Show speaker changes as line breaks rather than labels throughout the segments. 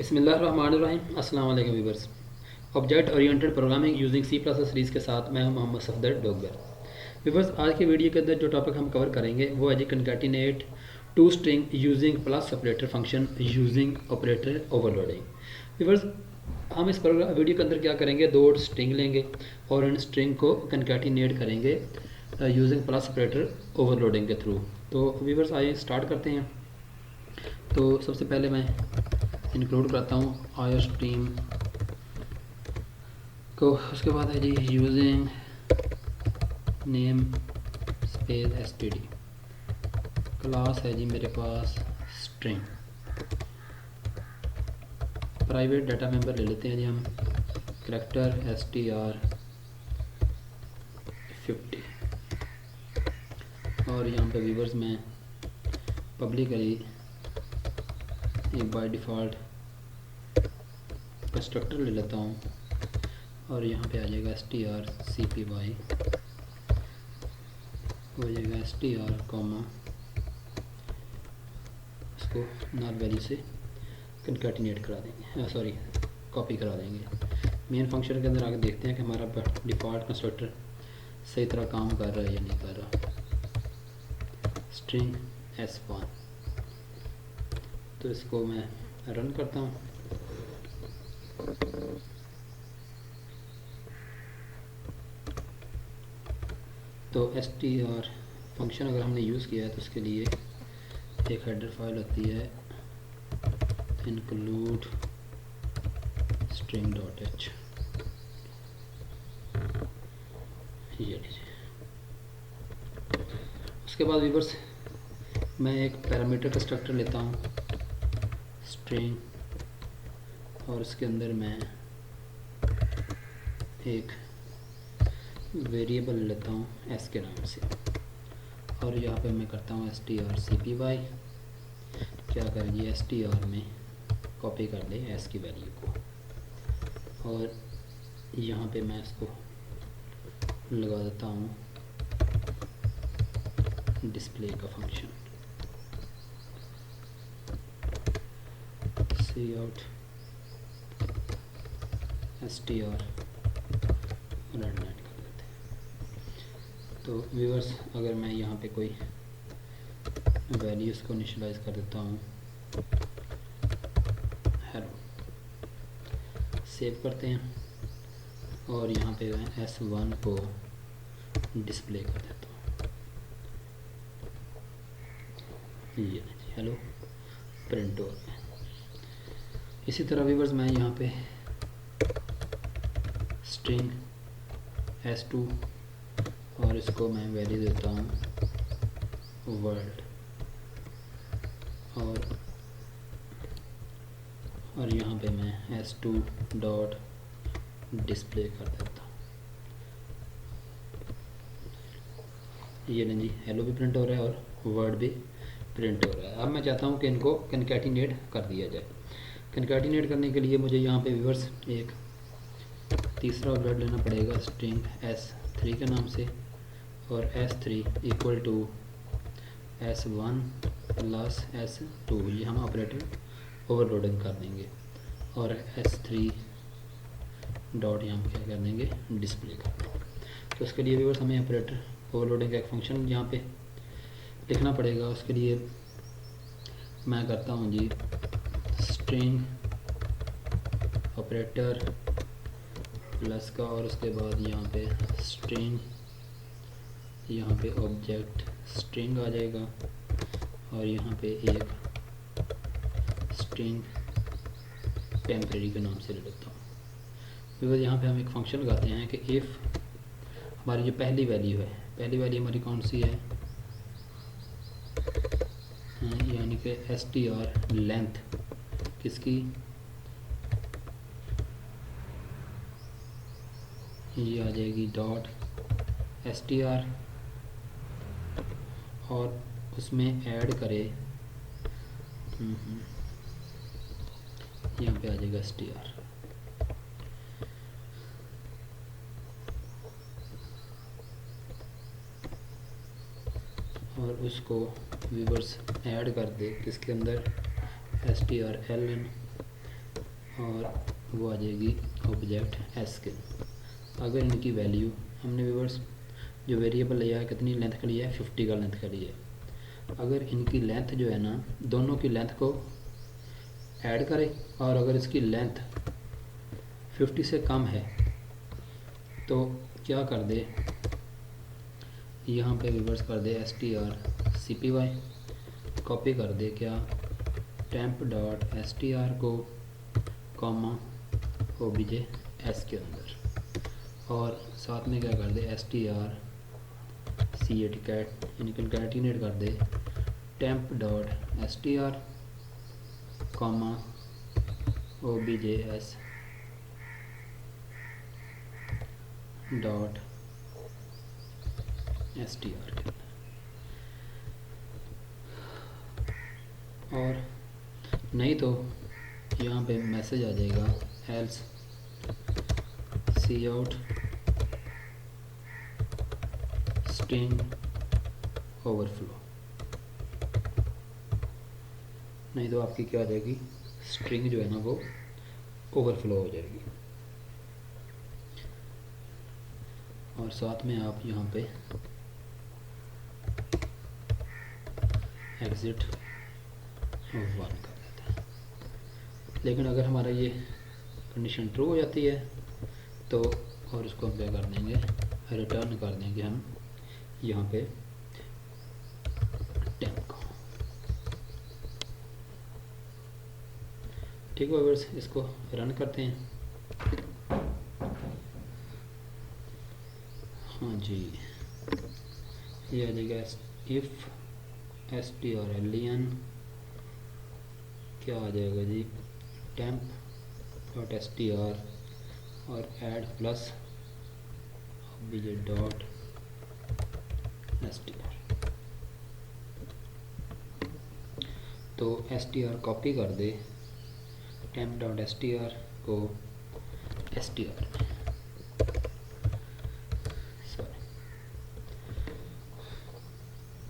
बिस्मिल्लाहिर्रहमानिर्रहीम। अस्सलाम वालेकुम viewers. Object oriented programming using C plus series के साथ मैं हूं मोहम्मद सफदर डोगर। व्यूअर्स, आज की वीडियो के अंदर जो टॉपिक हम कवर करेंगे वो है जी concatenate two string using plus operator function using operator overloading. Viewers, हम इस वीडियो के अंदर क्या करेंगे, दो स्ट्रिंग लेंगे और इन स्ट्रिंग को कंकैटिनेट करेंगे यूजिंग प्लस ऑपरेटर ओवरलोडिंग के थ्रू। तो व्यूअर्स आइए स्टार्ट करते हैं। तो सबसे पहले मैं इंक्लूड करता हूँ आयर स्ट्रीम को, उसके बाद है जी using namespace std। Class है जी मेरे पास स्ट्रिंग। प्राइवेट डाटा मेंबर ले लेते हैं जी हम, करैक्टर str50। और यहाँ पे व्यूवर्स में पब्लिकली एक बाय डिफ़ॉल्ट कंस्ट्रक्टर ले लेता हूँ और यहाँ पे आ जाएगा strcpy, हो जाएगा str कॉमा, इसको नल वैल्यू से कंकैटिनेट करा देंगे, सॉरी कॉपी करा देंगे। मेन फंक्शन के अंदर आगे देखते हैं कि हमारा डिफ़ॉल्ट कंस्ट्रक्टर सही तरह काम कर रहा है या नहीं कर रहा। स्ट्रिंग s1, तो इसको मैं रन करता हूँ। तो str फंक्शन अगर हमने यूज़ किया है तो उसके लिए एक हेडर फाइल होती है include string.h। ये लीजिए। उसके बाद व्यूअर्स मैं एक पैरामीटर कंस्ट्रक्टर लेता हूँ स्ट्रिंग, और उसके अंदर मैं एक वेरिएबल लेता हूँ s के नाम से, और यहाँ पे मैं करता हूँ strcpy। क्या करेंगे, str में कॉपी कर ले s की वैल्यू को, और यहाँ पे मैं इसको लगा देता हूँ डिस्प्ले का फंक्शन cout str रन कर देते हैं। तो व्यूअर्स, अगर मैं यहाँ पे कोई वैल्यूज़ को इनिशियलाइज कर देता हूँ, हेलो, सेव करते हैं, और यहाँ पे मैं s1 को डिस्प्ले कर देता हूँ। ये हेलो प्रिंट हो गया। इसी तरह व्यूअर्स मैं यहाँ पे स्ट्रिंग s2 और इसको मैं वैल्यू देता हूँ वर्ल्ड, और यहाँ पे मैं s2 डॉट डिस्प्ले कर देता हूँ। ये नहीं जी, हेलो भी प्रिंट हो रहा है और वर्ड भी प्रिंट हो रहा है। अब मैं चाहता हूँ कि इनको कंकैटिनेट कर दिया जाए। कंकैटिनेट करने के लिए मुझे यहाँ पे व्यूअर्स एक तीसरा वर्ड लेना पड़ेगा स्ट्रिंग s3 के नाम से, और s3 equal to s1 plus s2, ये हम ऑपरेटर ओवरलोडिंग कर देंगे, और s3 डॉट यहाँ क्या कर देंगे, डिस्प्ले कर देंगे। तो उसके लिए व्यूअर्स हमें ऑपरेटर ओवरलोडिंग का एक फंक्शन यहाँ पे लिखना पड़ेगा। उसके लिए मैं करता हूँ जी स्ट्रिंग ऑपरेटर प्लस का, और उसके बाद यहाँ पे स्ट्रिंग, यहाँ पे ऑब्जेक्ट स्ट्रिंग आ जाएगा, और यहाँ पे एक स्ट्रिंग टेम्परेरी के नाम से ले लेता हूँ। फिर यहाँ पे हम एक फंक्शन लगाते हैं कि इफ़ हमारी जो पहली वैल्यू है, पहली वैल्यू हमारी कौन सी है, यानी कि str लेंथ किसकी, ये आ जाएगी डॉट str, और उसमें ऐड करे, यहाँ पे आ जाएगा str, और उसको व्यूअर्स ऐड कर दे किसके अंदर, strlen और वो आ जाएगी ऑब्जेक्ट एस्किन। अगर इनकी वैल्यू हमने व्यूअर्स जो वेरिएबल लिया है कितनी लेंथ का लिया है, 50 का लेंथ का लिया है। अगर इनकी लेंथ जो है ना, दोनों की लेंथ को ऐड करें और अगर इसकी लेंथ 50 से कम है तो क्या कर दे, यहाँ पे रिवर्स कर दे str_cpy, कॉपी कर दे क्या temp.str को कॉमा obj_s के अंदर, और साथ में क्या कर दे यानी कंकैटिनेट कर दे temp.str comma obj_s dot str। और नहीं तो यहाँ पे मैसेज आ जाएगा else cout string overflow। नहीं तो आपकी क्या आ जाएगी, स्ट्रिंग जो है ना वो ओवरफ्लो हो जाएगी। और साथ में आप यहाँ पे एग्जिट 1 कर देते हैं। लेकिन अगर हमारा ये कंडीशन ट्रू हो जाती है तो और इसको हम क्या कर देंगे, रिटर्न कर देंगे हम यहाँ पे टेम्प को। ठीक है व्यूअर्स, इसको रन करते हैं। हाँ जी, ये आ जाएगा इफ strlen क्या आ जाएगा जी, temp.str और ऐड प्लस obj.str। तो str कॉपी कर दे temp.str को str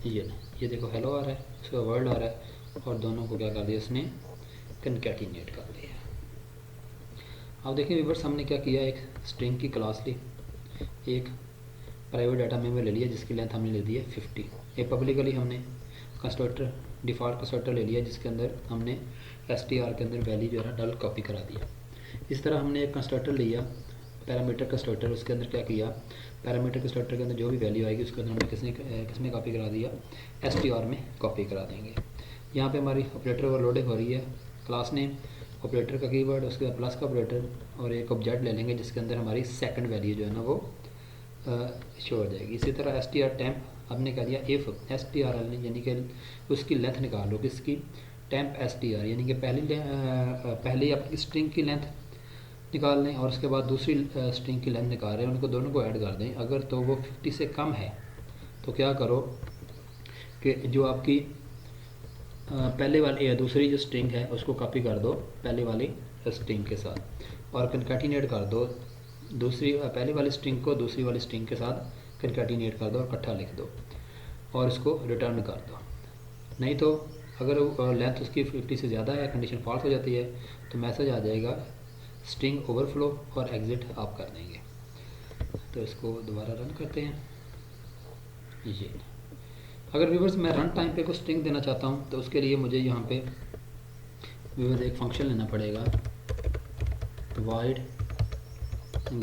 में, ये देखो हेलो आ रहा है, उसका वर्ड आ रहा है, और दोनों को क्या कर दिया उसने, कंकैटिनेट कर दिया। अब देखिए व्यूअर्स, हमने क्या किया, एक स्ट्रिंग की क्लास ली, एक प्राइवेट डाटा मेमोरी ले लिया जिसकी लेंथ हमने ले दी है 50। एक पब्लिकली हमने कंस्ट्रक्टर, डिफ़ॉल्ट कंस्ट्रक्टर ले लिया जिसके अंदर हमने str के अंदर वैल्यू जो है ना डल कॉपी करा दिया। इस तरह हमने एक कंस्ट्रक्टर लिया, पैरामीटर कंस्ट्रक्टर, उसके अंदर क्या किया, पैरामीटर कंस्ट्रक्टर के अंदर जो भी वैल्यू आएगी उसके अंदर हमने किसमें कॉपी करा दिया, str में कॉपी करा देंगे। यहाँ पे हमारी ऑपरेटर ओवरलोडिंग हो रही है, क्लास नेम, ऑपरेटर का कीवर्ड, उसके बाद प्लस का ऑपरेटर, और एक ऑब्जेक्ट ले लेंगे जिसके अंदर हमारी सेकंड वैल्यू जो है ना वो शो हो जाएगी। इसी तरह str temp हमने कह दिया इफ़ str यानी कि उसकी लेंथ निकाल लो, किसकी, temp str यानी कि पहले आपकी स्ट्रिंग की लेंथ निकाल लें और उसके बाद दूसरी स्ट्रिंग की लेंथ निकाल रहे हैं, उनको दोनों को ऐड कर दें। अगर तो वो 50 से कम है तो क्या करो कि जो आपकी पहले वाली दूसरी जो स्ट्रिंग है उसको कॉपी कर दो पहले वाली स्ट्रिंग के साथ और कंकैटिनेट कर दो दूसरी पहले वाली स्ट्रिंग को दूसरी वाली स्ट्रिंग के साथ कंकैटिनेट कर दो और इकट्ठा लिख दो और इसको रिटर्न कर दो। नहीं तो अगर लेंथ उसकी 50 से ज़्यादा है, कंडीशन फॉल्स हो जाती है, तो मैसेज आ जाएगा स्ट्रिंग ओवरफ्लो और एग्ज़िट आप कर देंगे। तो इसको दोबारा रन करते हैं। ये अगर व्यूअर्स मैं रन टाइम पे कुछ स्ट्रिंग देना चाहता हूँ तो उसके लिए मुझे यहाँ पे व्यूअर्स एक फंक्शन लेना पड़ेगा, void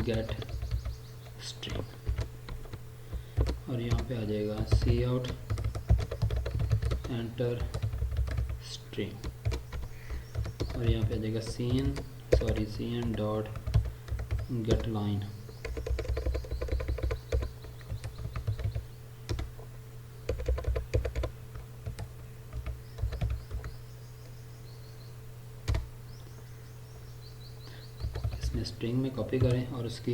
get string, और यहाँ पे आ जाएगा cout enter string, और यहाँ पे आ जाएगा cn dot get line, इसमें स्ट्रिंग में कॉपी करें और उसकी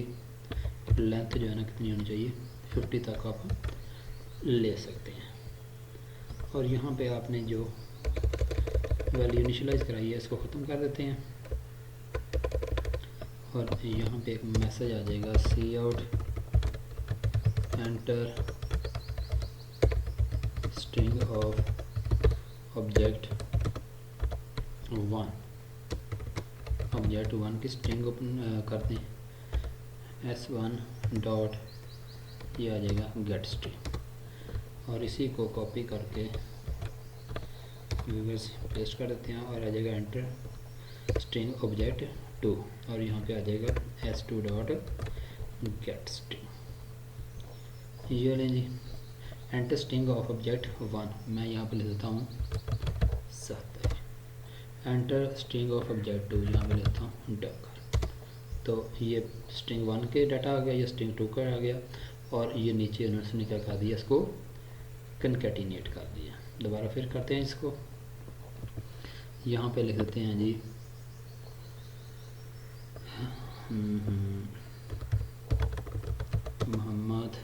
लेंथ जो है ना कितनी होनी चाहिए, 50 तक आप ले सकते हैं। और यहाँ पे आपने जो वैल्यू इनिशियलाइज कराई है इसको ख़त्म कर देते हैं और यहाँ पे एक मैसेज आ जाएगा cout enter string of object 1, object 1 की स्ट्रिंग ओपन करते हैं s1 डॉट, ये आ जाएगा गेट स्ट्रिंग, और इसी को कॉपी करके व्यूवर्स पेस्ट कर देते हैं और आ जाएगा एंटर स्ट्रिंग ऑब्जेक्ट 2, और यहाँ पे आ जाएगा s2 डॉट गेट स्ट्रिंग। ये लें जी, एंटर स्ट्रिंग ऑफ ऑब्जेक्ट 1, मैं यहाँ पे लिख देता हूँ 70, एंटर स्ट्रिंग ऑफ ऑब्जेक्ट 2, यहाँ पे लिखता हूँ डॉकर। तो ये स्ट्रिंग 1 के डाटा आ गया, ये स्ट्रिंग 2 का आ गया, और ये नीचे उन्होंने क्या कर दिया, इसको कनकैटिनेट कर दिया। दोबारा फिर करते हैं इसको, यहाँ पे लिख देते हैं जी मोहम्मद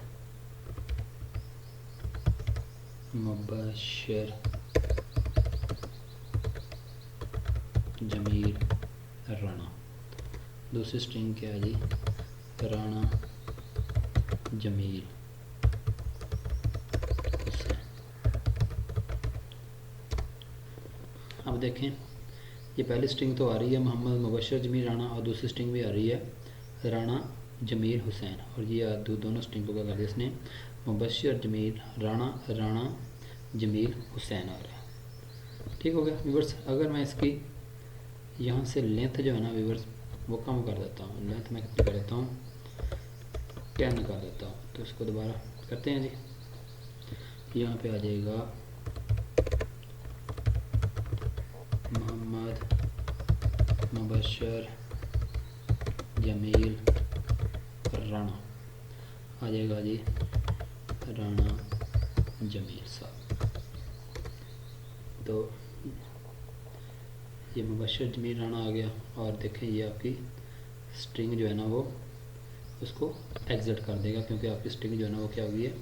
मुबशर जमील राणा। दूसरी स्ट्रिंग क्या है जी, राणा जमील हुसैन। अब देखें, ये पहली स्ट्रिंग तो आ रही है मोहम्मद मुबशर जमील राणा, और दूसरी स्ट्रिंग भी आ रही है राणा जमील हुसैन, और ये दोनों स्ट्रिंग को क्या कर दिया इसने, मुबशर जमील राणा, राणा जमील हुसैन आ रहा है। ठीक हो गया व्यूवर्स। अगर मैं इसकी यहाँ से लेंथ जो है ना व्यूवर्स वो कम कर देता हूँ, लेंथ मैं कितनी कर देता हूँ, 10 कर देता हूँ, तो इसको दोबारा करते हैं जी। यहाँ पे आ जाएगा मोहम्मद मुबशर जमील राणा, आ जाएगा जी राणा जमील साहब। तो ये मुबशर जमील राणा आ गया, और देखें ये आपकी स्ट्रिंग जो है ना वो उसको एग्जिट कर देगा, क्योंकि आपकी स्ट्रिंग जो है ना वो क्या हो गई है,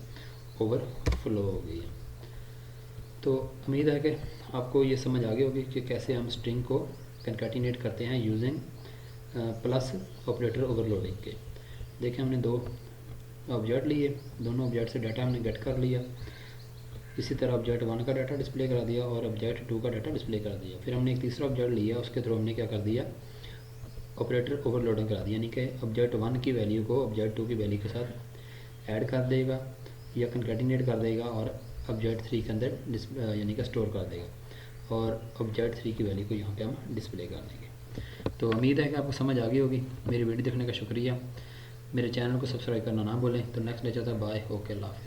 ओवरफ्लो हो गई है। तो उम्मीद है कि आपको ये समझ आ गई होगी कि कैसे हम स्ट्रिंग को कनकैटिनेट करते हैं यूजिंग प्लस ऑपरेटर ओवरलोडिंग के। देखें, हमने दो ऑब्जेक्ट लिए, दोनों ऑब्जेक्ट से डाटा हमने गेट कर लिया, इसी तरह ऑब्जेक्ट 1 का डाटा डिस्प्ले करा दिया और ऑब्जेक्ट 2 का डाटा डिस्प्ले करा दिया। फिर हमने एक तीसरा ऑब्जेक्ट लिया, उसके थ्रू हमने क्या कर दिया, ऑपरेटर ओवरलोडिंग करा दिया, यानी कि ऑब्जेक्ट 1 की वैल्यू को ऑब्जेक्ट 2 की वैल्यू के साथ ऐड कर देगा या कनकैटिनेट कर देगा, और ऑब्जेक्ट 3 के अंदर यानी कि स्टोर कर देगा, और ऑब्जेक्ट 3 की वैल्यू को यहाँ पे हम डिस्प्ले कर देंगे। तो उम्मीद है कि आपको समझ आ गई होगी। मेरी वीडियो देखने का शुक्रिया। मेरे चैनल को सब्सक्राइब करना ना भूलें। तो नेक्स्ट ले जाता, बाय, ओके, अल्लाह हाफिज़।